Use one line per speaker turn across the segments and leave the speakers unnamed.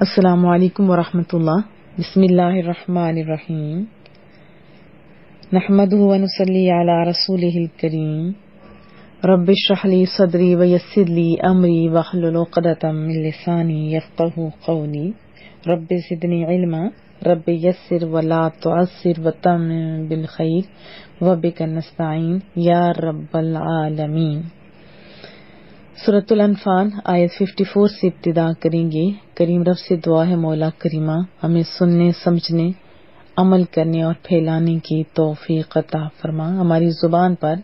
السلام علیکم ورحمۃ اللہ۔ بسم اللہ الرحمن الرحیم۔ نحمدہ ونصلی علی رسولہ الکریم۔ رب اشرح لی صدری ویسر لی امری واحلل عقدۃ من لسانی یفقہوا قولی۔ رب زدنی علما رب یسر ولا تعسر وتمم بالخیر وبک نستعین یا رب العالمین۔ سورۃ الانفال آیت 54 سے ابتدا کریں گے۔ کریم رب سے دعا ہے مولا کریمہ ہمیں سننے، سمجھنے، عمل کرنے اور پھیلانے کی توفیق عطا فرما، ہماری زبان پر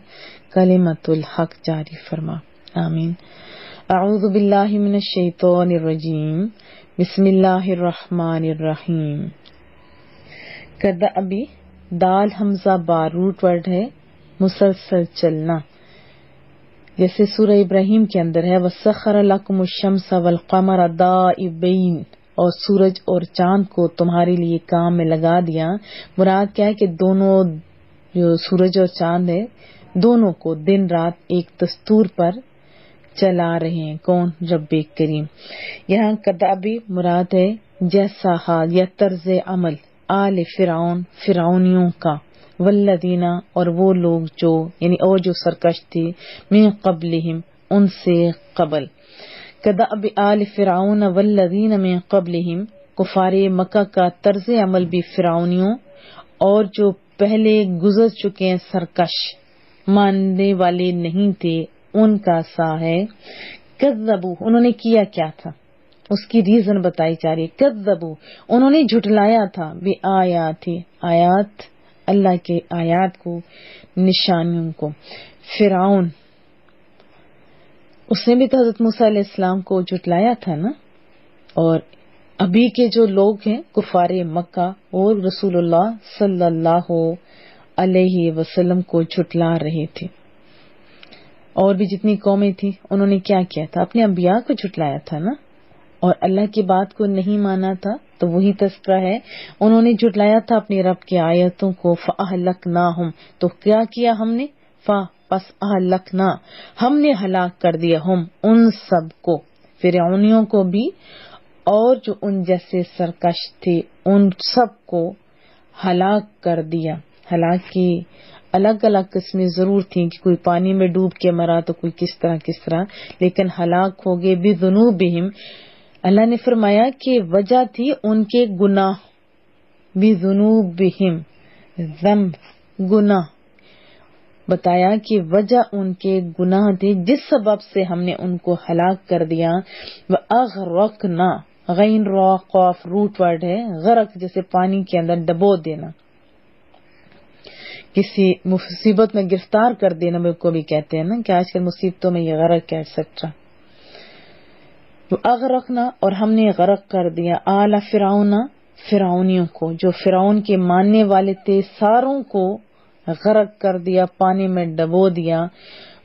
کلمۃ الحق جاری فرما، آمین۔ اعوذ باللہ من الشیطان الرجیم، بسم اللہ الرحمن الرحیم۔ کدأبی دال حمزہ بار روٹ ورڈ ہے مسلسل چلنا، جیسے سورہ ابراہیم کے اندر ہے وَسَخَّرَ لَكُمُ الشَّمْسَ وَالْقَمَرَ دَائِبَيْنِ، اور سورج اور چاند کو تمہارے لیے کام میں لگا دیا۔ مراد کیا ہے کہ دونوں جو سورج اور چاند ہے دونوں کو دن رات ایک دستور پر چلا رہے ہیں۔ کون؟ رب کریم۔ یہاں کدأبی مراد ہے جیسا حال یا طرز عمل آل فرعون، فرعونیوں کا، والذین اور وہ لوگ جو یعنی اور جو سرکش تھے، من قبلہم ان سے قبل۔ کدأب آل فرعون والذین من قبلہم، کفار مکہ کا طرز عمل بھی فرعونیوں اور جو پہلے گزر چکے ہیں سرکش ماننے والے نہیں تھے ان کا سا ہے۔ کذبوا انہوں نے کیا کیا تھا، اس کی ریزن بتائی جا رہی ہے۔ کذبوا انہوں نے جھٹلایا تھا، بآیات آیات اللہ کے آیات کو، نشانیوں کو۔ فرعون اس نے بھی تو حضرت موسیٰ علیہ السلام کو جھٹلایا تھا نا، اور ابھی کے جو لوگ ہیں کفار مکہ اور رسول اللہ صلی اللہ علیہ وسلم کو جھٹلا رہے تھے، اور بھی جتنی قومیں تھیں انہوں نے کیا کیا تھا، اپنے انبیاء کو جھٹلایا تھا نا، اور اللہ کی بات کو نہیں مانا تھا، تو وہی تذکرہ ہے انہوں نے جھٹلایا تھا اپنی رب کی آیتوں کو۔ فَأَهْلَكْنَاهُمْ تو کیا کیا ہم نے، پس اہلکنا ہم نے ہلاک کر دیا، ہم ان سب کو، فرعونیوں کو بھی اور جو ان جیسے سرکش تھے ان سب کو ہلاک کر دیا۔ ہلاک کی الگ الگ قسمیں ضرور تھیں کہ کوئی پانی میں ڈوب کے مرا تو کوئی کس طرح، لیکن ہلاک ہو گئے بذنوبہم۔ اللہ نے فرمایا کہ وجہ تھی ان کے گناہ، بذنوبہم ذنب گناہ، بتایا کہ وجہ ان کے گناہ تھے جس سبب سے ہم نے ان کو ہلاک کر دیا۔ وَأَغْرَقْنَا غین را قاف روٹ ورڈ ہے، غرق جیسے پانی کے اندر ڈبو دینا، کسی مصیبت میں گرفتار کر دینا کو بھی کہتے ہیں نا، کہ آج کل مصیبتوں میں یہ غرق ہے ایٹسٹرا۔ اغرقنا اور ہم نے غرق کر دیا آل فرعون فرعونیوں کو، جو فرعون کے ماننے والے تھے ساروں کو غرق کر دیا، پانی میں ڈبو دیا۔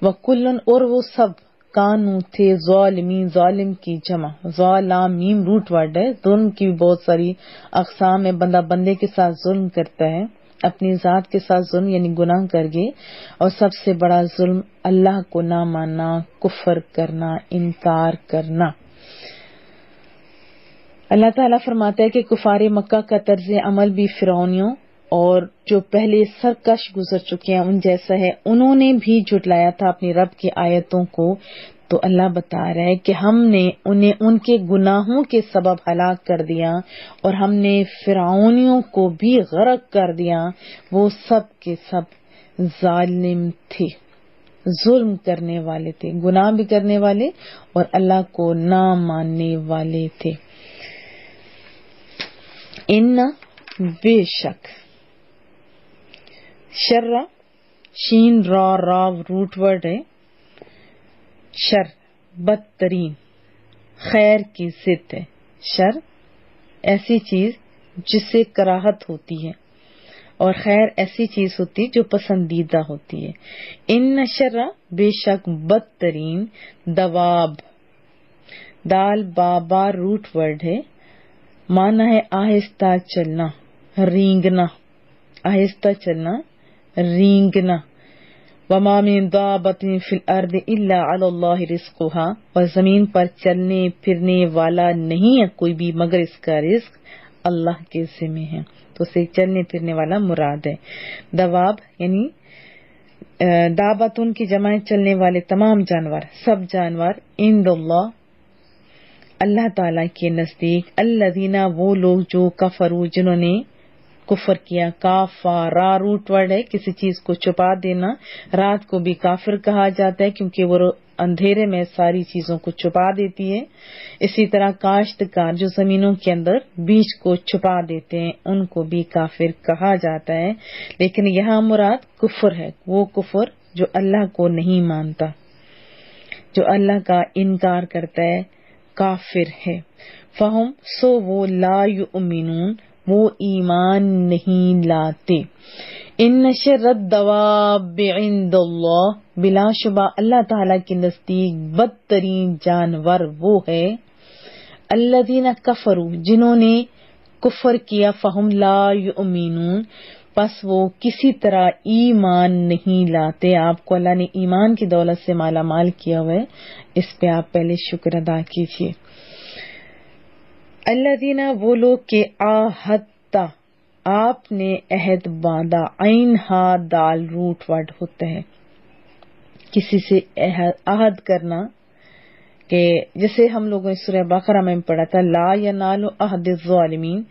وکلن اور وہ سب کانو تھے ظالمین، ظالم کی جمع ظالمین روٹ ورڈ ہے۔ ظلم کی بھی بہت ساری اقسام ہے، بندہ بندے کے ساتھ ظلم کرتا ہے، اپنی ذات کے ساتھ ظلم یعنی گناہ کر گئے، اور سب سے بڑا ظلم اللہ کو نہ ماننا، کفر کرنا، انکار کرنا۔ اللہ تعالیٰ فرماتا ہے کہ کفار مکہ کا طرز عمل بھی فرعونیوں اور جو پہلے سرکش گزر چکے ہیں ان جیسا ہے، انہوں نے بھی جھٹلایا تھا اپنی رب کی آیتوں کو۔ تو اللہ بتا رہا ہے کہ ہم نے انہیں ان کے گناہوں کے سبب ہلاک کر دیا، اور ہم نے فرعونیوں کو بھی غرق کر دیا، وہ سب کے سب ظالم تھے، ظلم کرنے والے تھے، گناہ بھی کرنے والے اور اللہ کو نہ ماننے والے تھے۔ ان بے شک، شر شین را راو روٹ ورڈ ہے، شر بدترین، خیر کی ضد ہے۔ شر ایسی چیز جس سے کراہت ہوتی ہے، اور خیر ایسی چیز ہوتی ہے جو پسندیدہ ہوتی ہے۔ ان شر بے شک بدترین، دواب دال بابا روٹ ورڈ ہے، معنی ہے آہستہ چلنا، رینگنا، آہستہ چلنا، رینگنا۔ وما من دابۃ فی الارض الا علی اللہ رزقھا، اور زمین پر چلنے پھرنے والا نہیں ہے کوئی بھی مگر اس کا رزق اللہ کے ذمہ ہے. تو اسے چلنے پھرنے والا مراد ہے. دواب یعنی دابتن کی جمع چلنے والے تمام جانور، سب جانور، عند اللہ اللہ تعالی کے نزدیک، الذین وہ لوگ جو کفروا جنہوں نے کفر کیا. کافارا روٹ ورڈ ہے کسی چیز کو چھپا دینا. رات کو بھی کافر کہا جاتا ہے کیونکہ وہ اندھیرے میں ساری چیزوں کو چھپا دیتی ہے. اسی طرح کاشتکار جو زمینوں کے اندر بیج کو چھپا دیتے ہیں ان کو بھی کافر کہا جاتا ہے. لیکن یہاں مراد کفر ہے، وہ کفر جو اللہ کو نہیں مانتا، جو اللہ کا انکار کرتا ہے، کافر ہے. فہم سو وہ لا یؤمنون وہ ایمان نہیں لاتے. ان شر الدواب عند اللہ بلا شبہ اللہ تعالی کے نزدیک بدترین جانور وہ ہے الذین کفروا جنہوں نے کفر کیا. فہم لا یؤمنون پس وہ کسی طرح ایمان نہیں لاتے. آپ کو اللہ نے ایمان کی دولت سے مالا مال کیا ہوا ہے، اس پہ آپ پہلے شکر ادا کیجیے. الذین وہ لوگ کے عاہدتا آپ نے عہد باندھا. عین ہا دال روٹ ورڈ ہوتا ہے کسی سے عہد کرنا، کہ جیسے ہم لوگوں نے سورہ بقرہ میں پڑھا تھا لا ینال عہد الظالمین،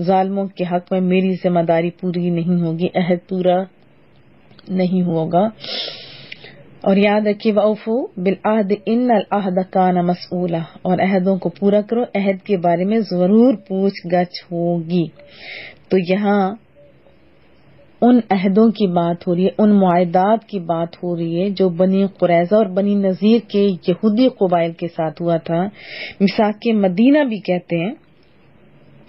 ظالموں کے حق میں میری ذمہ داری پوری نہیں ہوگی، عہد پورا نہیں ہوگا. اور یاد رکھیے وَأَوْفُوا بِالْعَهْدِ إِنَّ الْعَهْدَ كَانَ مَسْئُولًا، اور عہدوں کو پورا کرو، عہد کے بارے میں ضرور پوچھ گچھ ہوگی. تو یہاں ان عہدوں کی بات ہو رہی ہے، ان معاہدات کی بات ہو رہی ہے جو بنی قریظہ اور بنی نذیر کے یہودی قبائل کے ساتھ ہوا تھا. میثاق مدینہ بھی کہتے ہیں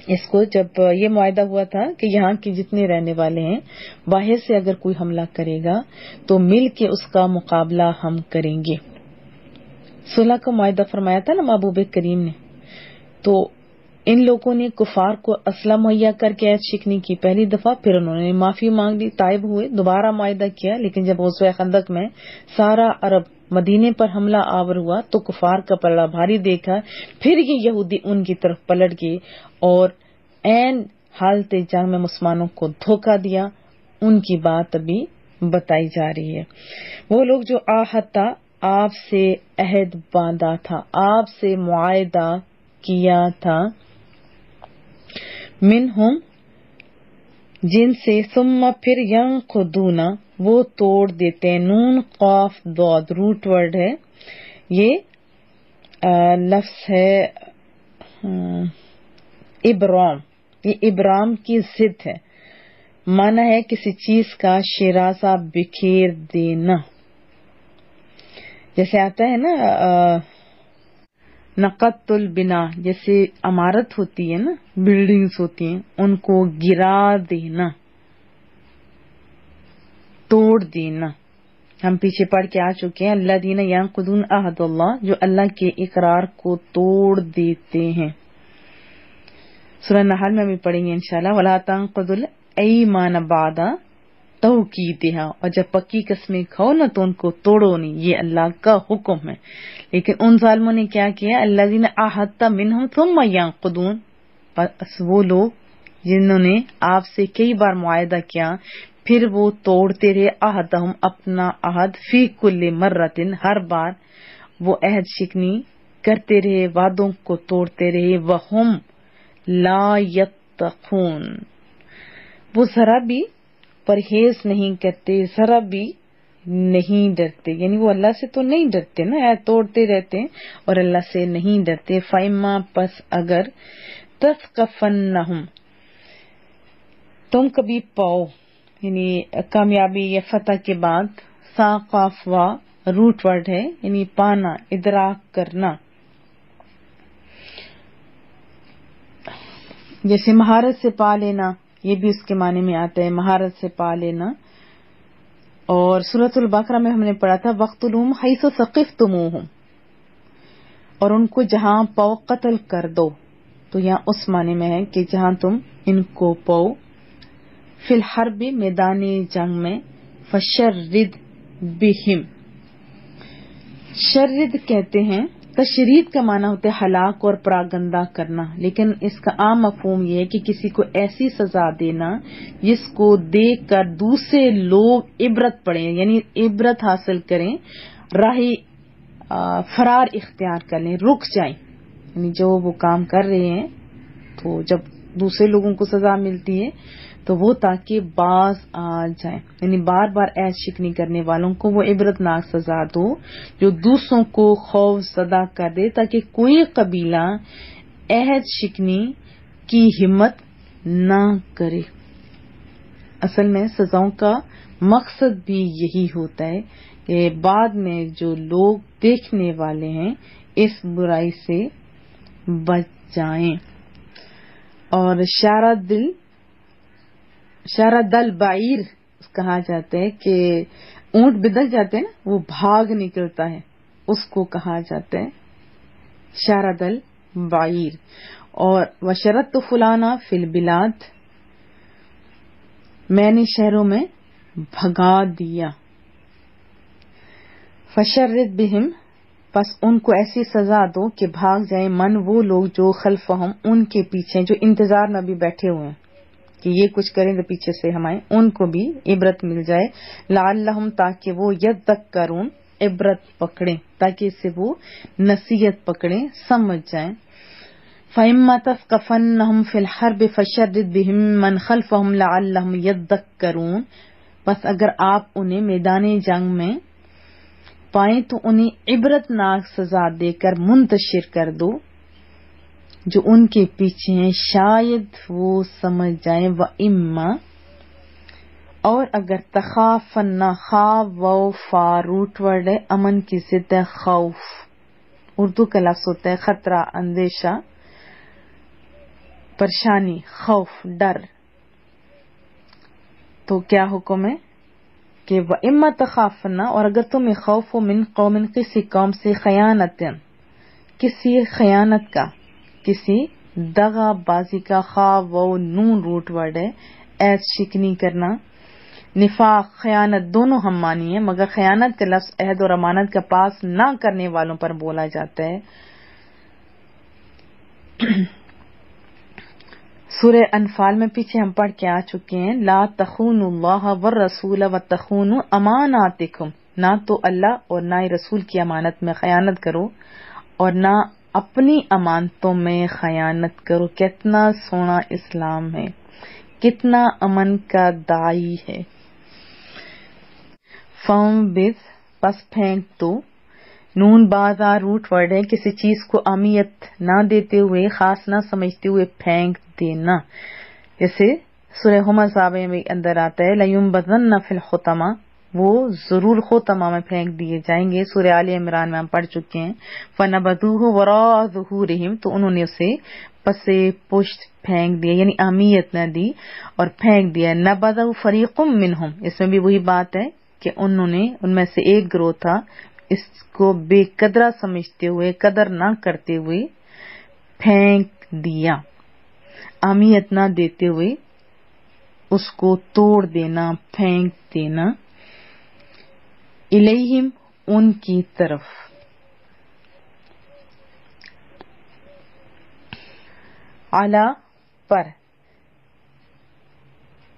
اس کو، جب یہ معاہدہ ہوا تھا کہ یہاں کے جتنے رہنے والے ہیں باہر سے اگر کوئی حملہ کرے گا تو مل کے اس کا مقابلہ ہم کریں گے. صلح کا معاہدہ فرمایا تھا نا محبوب کریم نے. تو ان لوگوں نے کفار کو اسلحہ مہیا کر کے عہد شکنی کی پہلی دفعہ، پھر انہوں نے معافی مانگ لی، تائب ہوئے، دوبارہ معاہدہ کیا. لیکن جب غزوہ خندق میں سارا عرب مدینے پر حملہ آور ہوا تو کفار کا پلڑا بھاری دیکھا، پھر یہ یہودی ان کی طرف پلٹ گئے اور عین حالت جنگ میں مسلمانوں کو دھوکہ دیا. ان کی بات ابھی بتائی جا رہی ہے. وہ لوگ جو آہتا آپ سے عہد باندھا تھا، آپ سے معاہدہ کیا تھا، منہم جن سے، ثم پھر ینقضون وہ توڑ دیتے ہیں. نون قاف ضاد روٹ ورڈ ہے، یہ لفظ ہے ابرام، یہ ابرام کی ضد ہے. معنی ہے کسی چیز کا شیرازہ بکھیر دینا. جیسے آتا ہے نا نقض البنا، جیسے عمارت ہوتی ہے نا، بلڈنگز ہوتی ہیں، ان کو گرا دینا، توڑ دینا. ہم پیچھے پڑھ کے آ چکے ہیں الذین ینقضون عہد اللہ، جو اللہ کے اقرار کو توڑ دیتے ہیں. سورہ نحل میں بھی پڑھیں گے انشاءاللہ. ولا تنقضوا الایمان بعد توکیدہا، اور جب پکی قسمیں کھاؤ نا تو ان کو توڑو نہیں، یہ اللہ کا حکم ہے. لیکن ان ظالموں نے کیا کیا، الذین عاہدت منہم ثم ینقضون، بس وہ لوگ جنہوں نے آپ سے کئی بار معاہدہ کیا پھر وہ توڑتے رہے، عہدہم اپنا عہد، فی کل مرۃ ہر بار وہ عہد شکنی کرتے رہے، وعدوں کو توڑتے رہے. وہم لا یتقون، وہ ذرا بھی پرہیز نہیں کرتے، ذرا بھی نہیں ڈرتے. یعنی وہ اللہ سے تو نہیں ڈرتے نا، عہد توڑتے رہتے ہیں اور اللہ سے نہیں ڈرتے. فائما پس اگر تثقفنہم تم کبھی پاؤ، یعنی کامیابی یا فتح کے بعد، ثقاف وا روٹ ورڈ ہے، یعنی پانا، ادراک کرنا. جیسے مہارت سے پا لینا، یہ بھی اس کے معنی میں آتا ہے، مہارت سے پا لینا. اور سورۃ البقرہ میں ہم نے پڑھا تھا وَاقْتُلُوهُمْ حَيْثُ ثَقِفْتُمُوهُمْ، اور ان کو جہاں پاؤ قتل کر دو. تو یہاں اس معنی میں ہے کہ جہاں تم ان کو پاؤ. فی الحرب میدان جنگ میں، فشرد بہم. شرد کہتے ہیں، تشرید کا معنی ہوتا ہے ہلاک اور پراگندہ کرنا، لیکن اس کا عام مفہوم یہ ہے کہ کسی کو ایسی سزا دینا جس کو دیکھ کر دوسرے لوگ عبرت پڑیں، یعنی عبرت حاصل کریں، راہ فرار اختیار کر لیں، رک جائیں. یعنی جو وہ کام کر رہے ہیں تو جب دوسرے لوگوں کو سزا ملتی ہے تو وہ تاکہ باز آ جائیں، یعنی بار بار عہد شکنی کرنے والوں کو وہ عبرتناک سزا دو جو دوسروں کو خوف زدہ کر دے، تاکہ کوئی قبیلہ عہد شکنی کی ہمت نہ کرے. اصل میں سزاؤں کا مقصد بھی یہی ہوتا ہے کہ بعد میں جو لوگ دیکھنے والے ہیں اس برائی سے بچ جائیں. اور شارہ دل بعیر کہا جاتا ہے کہ اونٹ بدک جاتے ہیں نا، وہ بھاگ نکلتا ہے، اس کو کہا جاتا ہے شارہ دل بعیر. اور وشرت فلانا فی البلاد، میں نے شہروں میں بھگا دیا. فشرد بہم، پس ان کو ایسی سزا دو کہ بھاگ جائیں، من وہ لوگ جو خلفہم ان کے پیچھے، جو انتظار میں بھی بیٹھے ہوئے ہیں کہ یہ کچھ کریں تو پیچھے سے ہم آئیں، ان کو بھی عبرت مل جائے. لعلہم، تاکہ وہ یذکرون، عبرت پکڑیں، تاکہ اس سے وہ نصیحت پکڑیں، سمجھ جائیں. فَإِمَّا تَثْقَفَنَّهُمْ فِي الْحَرْبِ فَشَرِّدْ بِهِمْ مَنْ خَلْفَهُمْ لَعَلَّهُمْ يَذَّكَّرُونَ، بس اگر آپ انہیں میدان جنگ میں پائیں تو انہیں عبرتناک سزا دے کر منتشر کر دو جو ان کے پیچھے ہیں، شاید وہ سمجھ جائیں. وَإِمَّا، اور اگر تخافن، خوف و فا روٹ ورڈ ہے، امن کی ضد ہے خوف، اردو کا لفظ ہوتا ہے خطرہ، اندیشہ، پریشانی، خوف، ڈر. تو کیا حکم ہے کہ وَإِمَّا تَخَافَنَّ، اور اگر تمہیں خوف ہو من قوم، کسی قوم سے، خیانتن، کسی خیانت کا، کسی دغا بازی کا، خواب و نون روٹ ورڈ ہے، عہد شکنی کرنا، نفاق، خیانت دونوں ہم مانی ہیں، مگر خیانت کا لفظ عہد اور امانت کا پاس نہ کرنے والوں پر بولا جاتا ہے. سورہ انفال میں پیچھے ہم پڑھ کے آ چکے ہیں، لا تخونوا اللہ والرسول وتخونوا اماناتکم، نہ تو اللہ اور نہ ہی رسول کی امانت میں خیانت کرو اور نہ اپنی امانتوں میں خیانت کرو. کتنا سونا اسلام ہے، کتنا امن کا داعی ہے. فَانبِذْ، پس پھینک دو، نون بازار روٹ ورڈ ہے، کسی چیز کو اہمیت نہ دیتے ہوئے، خاص نہ سمجھتے ہوئے پھینک دینا. جیسے سورہ ہمزہ میں اندر آتا ہے لَيُنبَذَنَّ فِي الْحُطَمَةِ، وہ ضرور خطمہ میں پھینک دیے جائیں گے. سورہ آل عمران میں ہم پڑھ چکے ہیں. فَنَبَذُوهُ وَرَاءَ ظُهُورِهِمْ، تو انہوں نے اسے پسے پشت پھینک دیا، یعنی اہمیت نہ دی اور پھینک دیا. نَبَذَهُ فَرِيقٌ مِّنْهُمْ، اس میں بھی وہی بات ہے کہ انہوں نے، ان میں سے ایک گروہ تھا، اس کو بے قدرہ سمجھتے ہوئے، قدر نہ کرتے ہوئے پھینک دیا، اہمیت نہ دیتے ہوئے اس کو توڑ دینا، پھینک دینا. الیہم، ان کی طرف. علی، پر.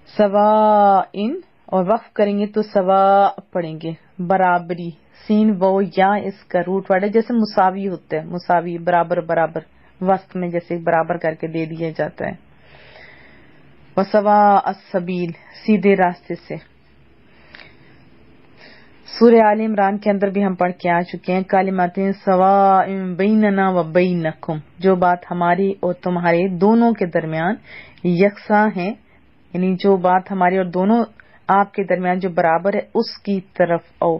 سواء، اور وقف کریں گے تو سوا پڑھیں گے، برابری، سین و یا اس کا روٹ ورڈ ہے، جیسے مساوی ہوتا ہے، مساوی، برابر، برابر، وسط میں جیسے برابر کر کے دے دیا جاتا ہے. وسواء السبیل، سیدھے راستے سے. سورہ آل عمران کے اندر بھی ہم پڑھ کے آ چکے ہیں کلمات سواء بیننا و بینکم، جو بات ہماری اور تمہارے دونوں کے درمیان یکساں ہے، یعنی جو بات ہماری اور دونوں آپ کے درمیان جو برابر ہے اس کی طرف آؤ.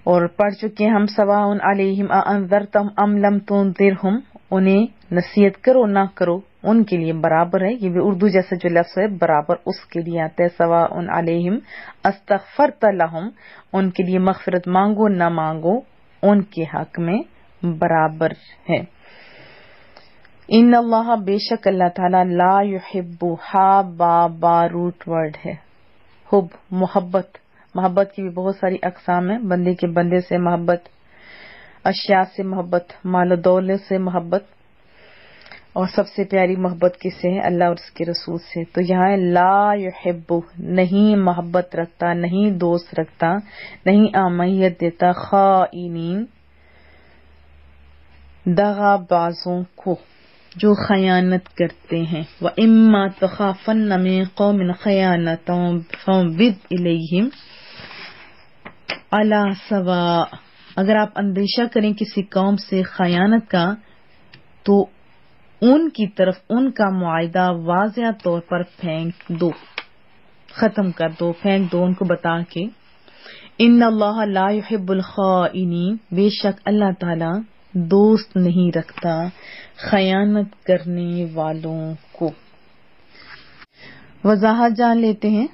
اور پڑھ چکے ہیں ہم سواء علیہم اانذرتہم ام لم تنذرہم، انہیں نصیحت کرو نہ کرو ان کے لیے برابر ہے. یہ بھی اردو جیسا جو لفظ ہے برابر اس کے لیے آتا ہے. سواء علیہم استغفرت لہم، ان کے لیے مغفرت مانگو نہ مانگو ان کے حق میں برابر ہے. ان اللہ، بے شک اللہ تعالیٰ، لا یحب، ہا با با روٹ ورڈ ہے، حب، محبت، محبت کی بھی بہت ساری اقسام ہیں، بندے کے بندے سے محبت، اشیاء سے محبت، مال و دولت سے محبت، اور سب سے پیاری محبت کس سے ہے؟ اللہ اور اس کے رسول سے۔ تو یہاں لا یحب، نہیں محبت رکھتا، نہیں دوست رکھتا، نہیں اہمیت دیتا، خائنین، دغا بازوں کو جو خیانت کرتے ہیں۔ وَإِمَّا تَخَافَنَّ مِن قَوْمٍ خِيَانَةً فَانبِذْ إِلَيْهِمْ عَلَى سَوَاءٍ، اگر آپ اندیشہ کریں کسی قوم سے خیانت کا تو ان کی طرف ان کا معاہدہ واضح طور پر پھینک دو، ختم کر دو، پھینک دو ان کو بتا کے۔ ان اللہ لا يحب الخائنین، بے شک اللہ تعالی دوست نہیں رکھتا خیانت کرنے والوں کو۔ وضاحت جان لیتے ہیں۔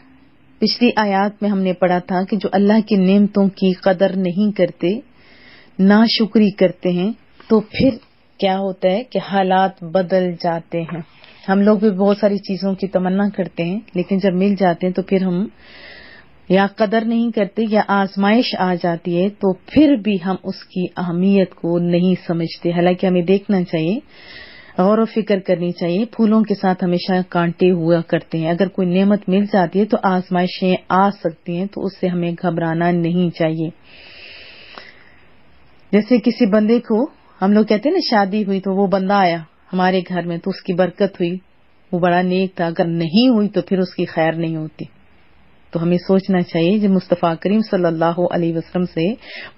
پچھلی آیات میں ہم نے پڑھا تھا کہ جو اللہ کی نعمتوں کی قدر نہیں کرتے، ناشکری کرتے ہیں، تو پھر کیا ہوتا ہے کہ حالات بدل جاتے ہیں۔ ہم لوگ بھی بہت ساری چیزوں کی تمنا کرتے ہیں، لیکن جب مل جاتے ہیں تو پھر ہم یا قدر نہیں کرتے یا آزمائش آ جاتی ہے تو پھر بھی ہم اس کی اہمیت کو نہیں سمجھتے۔ حالانکہ ہمیں دیکھنا چاہیے، غور و فکر کرنی چاہیے، پھولوں کے ساتھ ہمیشہ کانٹے ہوا کرتے ہیں۔ اگر کوئی نعمت مل جاتی ہے تو آزمائشیں آ سکتی ہیں، تو اس سے ہمیں گھبرانا نہیں چاہیے۔ جیسے کسی بندے کو ہم لوگ کہتے ہیں نا، شادی ہوئی تو وہ بندہ آیا ہمارے گھر میں تو اس کی برکت ہوئی، وہ بڑا نیک تھا، اگر نہیں ہوئی تو پھر اس کی خیر نہیں ہوتی۔ تو ہمیں سوچنا چاہیے جو مصطفیٰ کریم صلی اللہ علیہ وسلم سے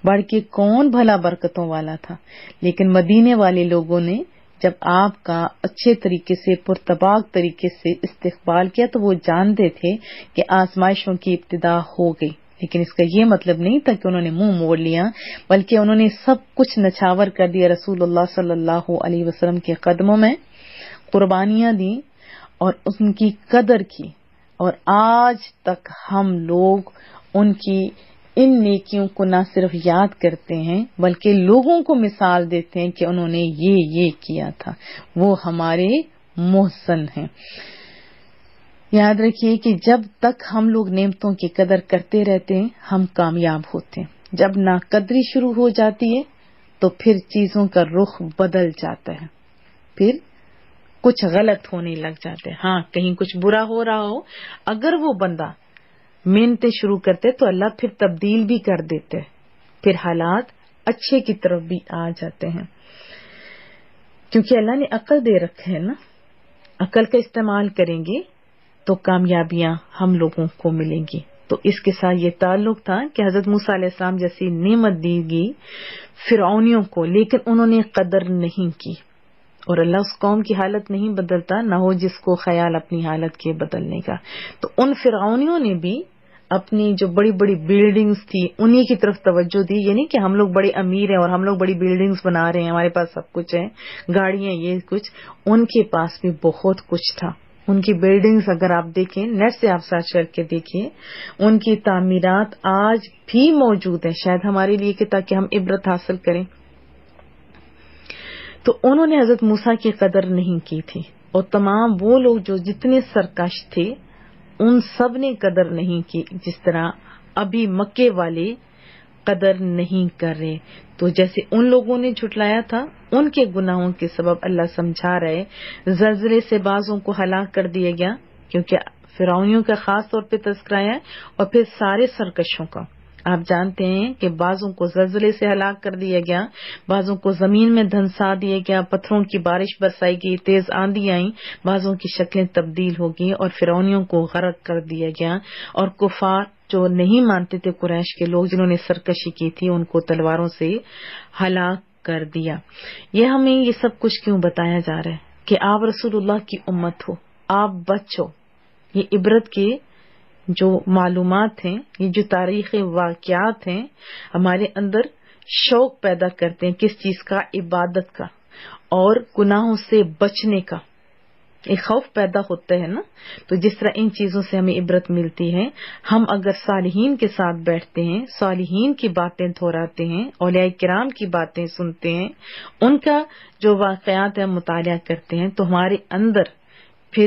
بڑھ کے کون بھلا برکتوں والا تھا، لیکن مدینے والے لوگوں نے جب آپ کا اچھے طریقے سے پرتپاک طریقے سے استقبال کیا تو وہ جانتے تھے کہ آزمائشوں کی ابتدا ہو گئی، لیکن اس کا یہ مطلب نہیں تھا کہ انہوں نے منہ موڑ لیا، بلکہ انہوں نے سب کچھ نچھاور کر دیا، رسول اللہ صلی اللہ علیہ وسلم کے قدموں میں قربانیاں دی اور ان کی قدر کی، اور آج تک ہم لوگ ان کی ان نیکیوں کو نہ صرف یاد کرتے ہیں بلکہ لوگوں کو مثال دیتے ہیں کہ انہوں نے یہ کیا تھا، وہ ہمارے محسن ہیں۔ یاد رکھیے کہ جب تک ہم لوگ نعمتوں کی قدر کرتے رہتے ہیں ہم کامیاب ہوتے ہیں، جب ناقدری شروع ہو جاتی ہے تو پھر چیزوں کا رخ بدل جاتا ہے، پھر کچھ غلط ہونے لگ جاتے ہیں۔ ہاں کہیں کچھ برا ہو رہا ہو، اگر وہ بندہ محنتیں شروع کرتے تو اللہ پھر تبدیل بھی کر دیتے، پھر حالات اچھے کی طرف بھی آ جاتے ہیں، کیونکہ اللہ نے عقل دے رکھا ہے نا، عقل کا استعمال کریں گے تو کامیابیاں ہم لوگوں کو ملیں گی۔ تو اس کے ساتھ یہ تعلق تھا کہ حضرت موسیٰ علیہ السلام جیسی نعمت دی گئی فرعونیوں کو، لیکن انہوں نے قدر نہیں کی، اور اللہ اس قوم کی حالت نہیں بدلتا، نہ ہو جس کو خیال اپنی حالت کے بدلنے کا۔ تو ان فرعونیوں نے بھی اپنی جو بڑی بڑی بلڈنگز تھی انہی کی طرف توجہ دی، یعنی کہ ہم لوگ بڑے امیر ہیں اور ہم لوگ بڑی بلڈنگز بنا رہے ہیں، ہمارے پاس سب کچھ ہے، گاڑیاں، یہ کچھ، ان کے پاس بھی بہت کچھ تھا۔ ان کی بلڈنگز اگر آپ دیکھیں، نیٹ سے آپ سرچ کر کے دیکھیں، ان کی تعمیرات آج بھی موجود ہیں، شاید ہمارے لیے کہ تاکہ ہم عبرت حاصل کریں۔ تو انہوں نے حضرت موسیٰ کی قدر نہیں کی تھی، اور تمام وہ لوگ جو جتنے سرکش تھے ان سب نے قدر نہیں کی، جس طرح ابھی مکے والے قدر نہیں کر رہے۔ تو جیسے ان لوگوں نے جھٹلایا تھا، ان کے گناہوں کے سبب اللہ سمجھا رہے، زلزلے سے بعضوں کو ہلاک کر دیا گیا، کیونکہ فرعونیوں کا خاص طور پہ تذکرہ ہے، اور پھر سارے سرکشوں کا۔ آپ جانتے ہیں کہ بعضوں کو زلزلے سے ہلاک کر دیا گیا، بعضوں کو زمین میں دھنسا دیا گیا، پتھروں کی بارش برسائی گئی، تیز آندھی آئیں، بعضوں کی شکلیں تبدیل ہو گئی اور فرعونیوں کو غرق کر دیا گیا، اور کفار جو نہیں مانتے تھے، قریش کے لوگ جنہوں نے سرکشی کی تھی، ان کو تلواروں سے ہلاک کر دیا۔ یہ ہمیں یہ سب کچھ کیوں بتایا جا رہا ہے کہ آپ رسول اللہ کی امت ہو، آپ بچو۔ یہ عبرت کے جو معلومات ہیں، یہ جو تاریخی واقعات ہیں، ہمارے اندر شوق پیدا کرتے ہیں، کس چیز کا؟ عبادت کا اور گناہوں سے بچنے کا ایک خوف پیدا ہوتا ہے نا۔ تو جس طرح ان چیزوں سے ہمیں عبرت ملتی ہے، ہم اگر صالحین کے ساتھ بیٹھتے ہیں، صالحین کی باتیں دہراتے ہیں، اولیاء کرام کی باتیں سنتے ہیں، ان کا جو واقعات ہے مطالعہ کرتے ہیں، تو ہمارے اندر پھر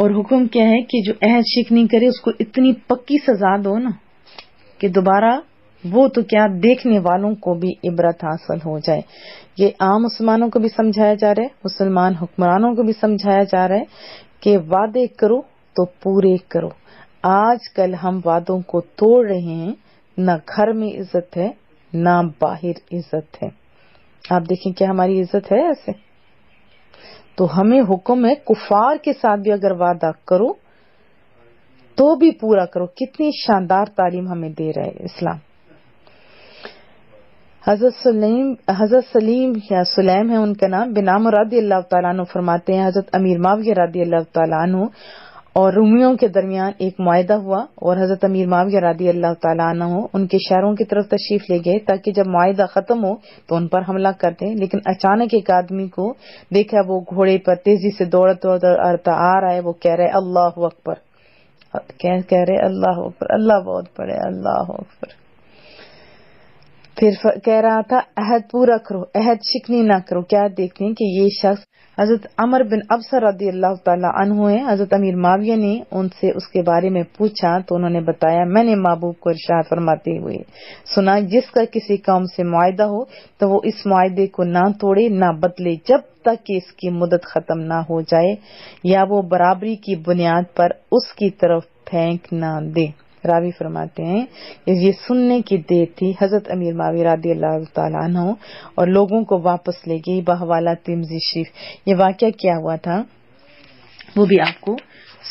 اور حکم کیا ہے کہ جو عہد شکنی کرے اس کو اتنی پکی سزا دو نا کہ دوبارہ وہ تو کیا دیکھنے والوں کو بھی عبرت حاصل ہو جائے. یہ عام مسلمانوں کو بھی سمجھایا جا رہا ہے, مسلمان حکمرانوں کو بھی سمجھایا جا رہا ہے کہ وعدے کرو تو پورے کرو. آج کل ہم وعدوں کو توڑ رہے ہیں, نہ گھر میں عزت ہے نہ باہر عزت ہے. آپ دیکھیں کیا ہماری عزت ہے ایسے؟ تو ہمیں حکم ہے کفار کے ساتھ بھی اگر وعدہ کرو تو بھی پورا کرو. کتنی شاندار تعلیم ہمیں دے رہا ہے اسلام. حضرت سلیم ہے ان کا نام, بن عمرو رضی اللہ تعالیٰ عنہ فرماتے ہیں حضرت امیر معاویہ رضی اللہ تعالیٰ عنہ اور رومیوں کے درمیان ایک معاہدہ ہوا, اور حضرت امیر معاویہ رضی اللہ تعالیٰ عنہ ان کے شہروں کی طرف تشریف لے گئے تاکہ جب معاہدہ ختم ہو تو ان پر حملہ کر دیں. لیکن اچانک ایک آدمی کو دیکھا, وہ گھوڑے پر تیزی سے دوڑتا آ رہا ہے. وہ کہہ رہے اللہ اکبر, کہہ رہے اللہ اکبر, اللہ بہت بڑے, اللہ اکبر. پھر کہہ رہا تھا عہد پورا کرو, عہد شکنی نہ کرو. کیا دیکھتے ہیں کہ یہ شخص حضرت عمر بن ابسہ رضی اللہ تعالیٰ عنہ ہیں. حضرت امیر معاویہ نے ان سے اس کے بارے میں پوچھا تو انہوں نے بتایا, میں نے محبوب کو ارشاد فرماتے ہوئے سنا, جس کا کسی قوم سے معاہدہ ہو تو وہ اس معاہدے کو نہ توڑے نہ بدلے جب تک کہ اس کی مدت ختم نہ ہو جائے, یا وہ برابری کی بنیاد پر اس کی طرف پھینک نہ دے. راوی فرماتے ہیں کہ یہ سننے کی دیر تھی. حضرت امیر معاویہ رضی اللہ تعالیٰ عنہ اور لوگوں کو واپس لے گئی بحوالہ ترمذی شریف. یہ واقعہ کیا ہوا تھا وہ بھی آپ کو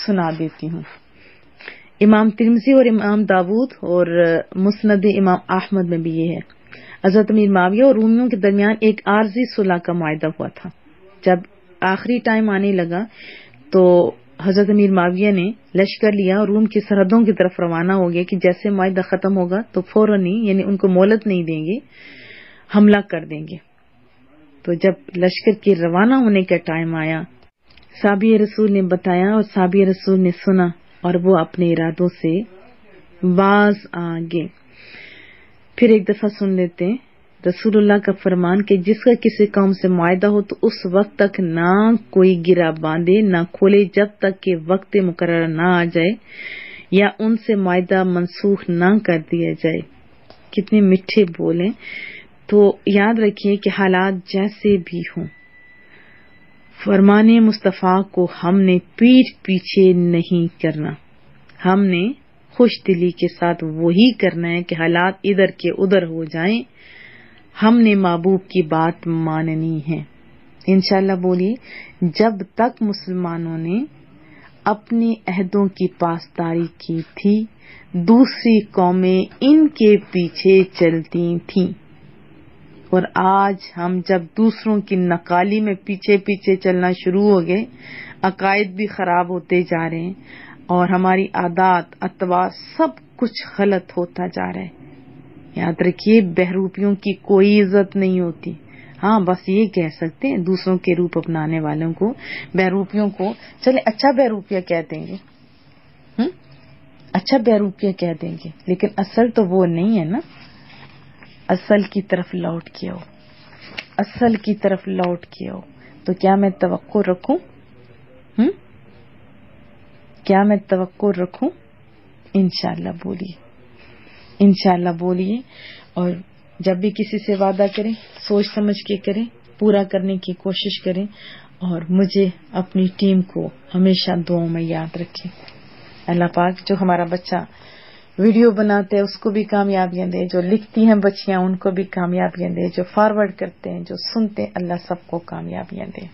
سنا دیتی ہوں. امام ترمذی اور امام داود اور مسند امام احمد میں بھی یہ ہے. حضرت امیر معاویہ اور رومیوں کے درمیان ایک عارضی صلح کا معاہدہ ہوا تھا. جب آخری ٹائم آنے لگا تو حضرت امیر معاویہ نے لشکر لیا اور روم کی سرحدوں کی طرف روانہ ہو گئے کہ جیسے معاہدہ ختم ہوگا تو فوراً ہی, یعنی ان کو مہلت نہیں دیں گے, حملہ کر دیں گے. تو جب لشکر کے روانہ ہونے کا ٹائم آیا, صحابی رسول نے بتایا اور صحابی رسول نے سنا اور وہ اپنے ارادوں سے باز آ گئے. پھر ایک دفعہ سن لیتے ہیں رسول اللہ کا فرمان کہ جس کا کسی قوم سے معاہدہ ہو تو اس وقت تک نہ کوئی گرہ باندھے نہ کھولے جب تک کہ وقت مقررہ نہ آ جائے یا ان سے معاہدہ منسوخ نہ کر دیا جائے. کتنے میٹھے بولیں. تو یاد رکھیے کہ حالات جیسے بھی ہوں, فرمان مصطفیٰ کو ہم نے پیٹھ پیچھے نہیں کرنا. ہم نے خوش دلی کے ساتھ وہی کرنا ہے کہ حالات ادھر کے ادھر ہو جائیں, ہم نے محبوب کی بات ماننی ہے. انشاءاللہ بولیے, جب تک مسلمانوں نے اپنے عہدوں کی پاسداری کی تھی دوسری قومیں ان کے پیچھے چلتی تھیں, اور آج ہم جب دوسروں کی نقالی میں پیچھے پیچھے چلنا شروع ہو گئے, عقائد بھی خراب ہوتے جا رہے ہیں اور ہماری عادات اطوار سب کچھ غلط ہوتا جا رہا ہے. یاد رکھیے بہروپیوں کی کوئی عزت نہیں ہوتی. ہاں بس یہ کہہ سکتے ہیں دوسروں کے روپ اپنانے والوں کو, بہروپیوں کو چلے اچھا بہروپیہ کہہ دیں گے, اچھا بہروپیہ کہہ دیں گے, لیکن اصل تو وہ نہیں ہے نا. اصل کی طرف لوٹ کے آؤ, اصل کی طرف لوٹ کے آؤ. تو کیا میں توقع رکھوں, کیا میں توقع رکھوں؟ انشاءاللہ بولیے, انشاءاللہ بولیے. اور جب بھی کسی سے وعدہ کریں سوچ سمجھ کے کریں, پورا کرنے کی کوشش کریں, اور مجھے اپنی ٹیم کو ہمیشہ دعاؤں میں یاد رکھیں. اللہ پاک جو ہمارا بچہ ویڈیو بناتے ہیں اس کو بھی کامیابیاں دے, جو لکھتی ہیں بچیاں ان کو بھی کامیابیاں دے, جو فارورڈ کرتے ہیں, جو سنتے ہیں, اللہ سب کو کامیابیاں دے.